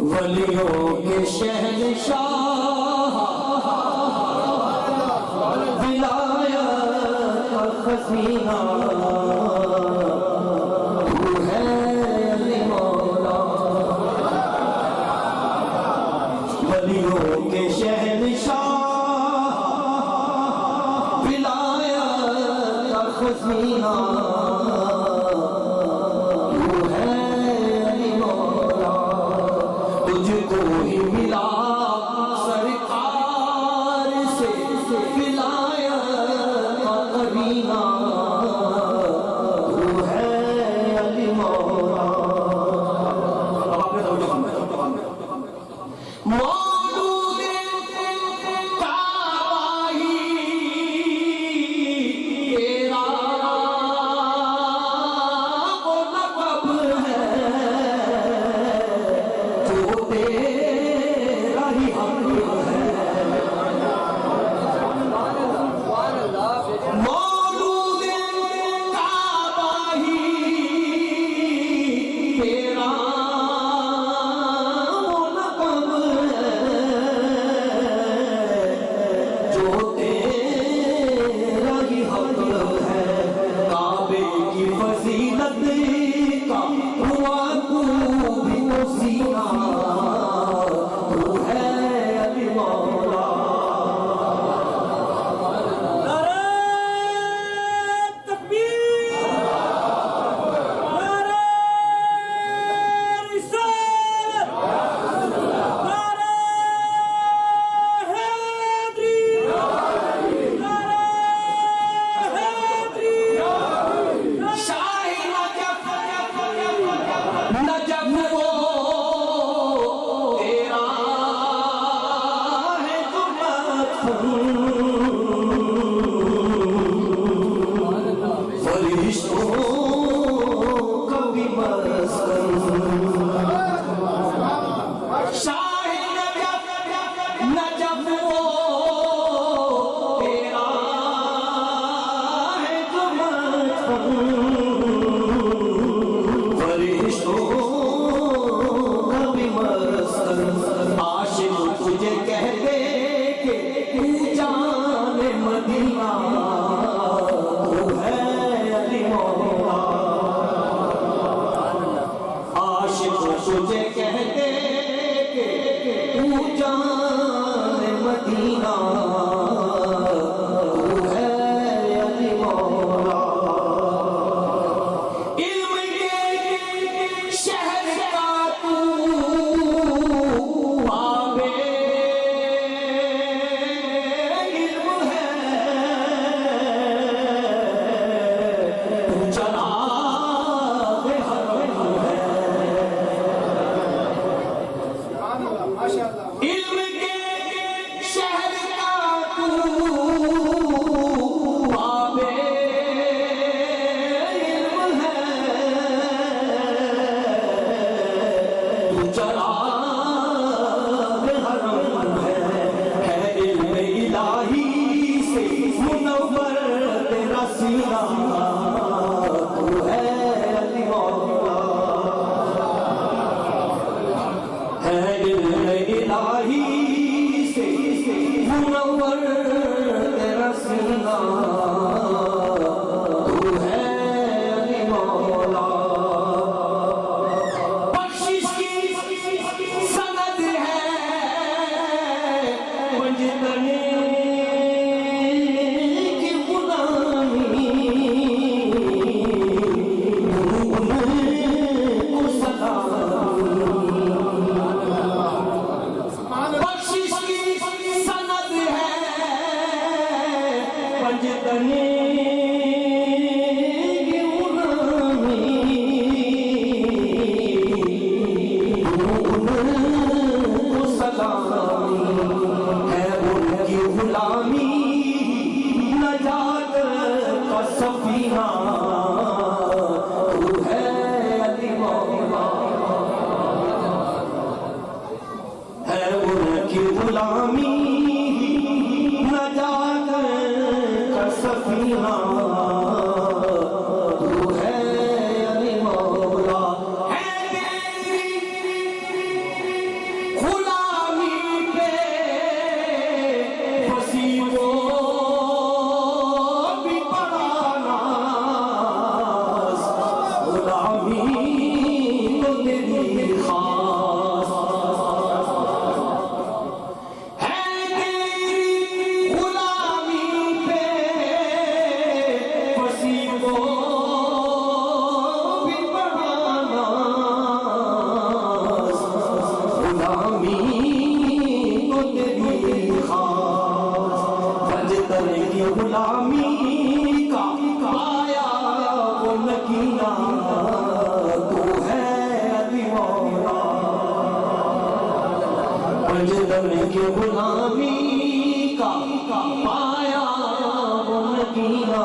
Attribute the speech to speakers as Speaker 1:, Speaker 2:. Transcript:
Speaker 1: वलियों के शहंशाह विलायत का खजीना तू है अली मौला। वलियों के शहंशाह विलायत का खजीना तुझको ही मिला सरकार से विलायत का करीना तू है अली मौला। मौलूद काबाही तेरा वो लक़ब है जो तेरा ही हक है। मौलूद काबाही तेरा वो लक़ब है जो तेरा ही हक है। काबे की फजीलत का हुआ तू भी तो सीना तू है अली मौला। फरिश्तों का भी मस्कन शाह नजफ वो तेरा है जो फरिश्तों का भी मस्कन। आशिक तुझे कहते कि तू जाने मदीना तू है अली मौला। आशिक तुझे कहते कि तू जाने मदीना तू है अली मौला। इल्म के शहर का तू बाबे इल्म है तू जनाब हरम है। इल्म के शहर का तू बाबे इल्म है तू जनाब हरम है। इल्म इलाही से मुनव्वर तेरा सीना तू है अली मौला। है इल्म इलाही से मुनव्वर तेरा सीना तू है अली मौला। बख्शिश की सनद है पंजतने की गुलामी को सलामी। बख्शिश की सनद है पंजतने की गुलामी को सलामी। है उनकी गुलामी नजात का सफीना तू है अली मौला। है उनकी गुलामी नजात का सफीना तू है अली मौला। है तेरी की गुलामी का पाया वो नगीना, तू है अली मौला। पंजतन की गुलामी का पाया वो नगीना,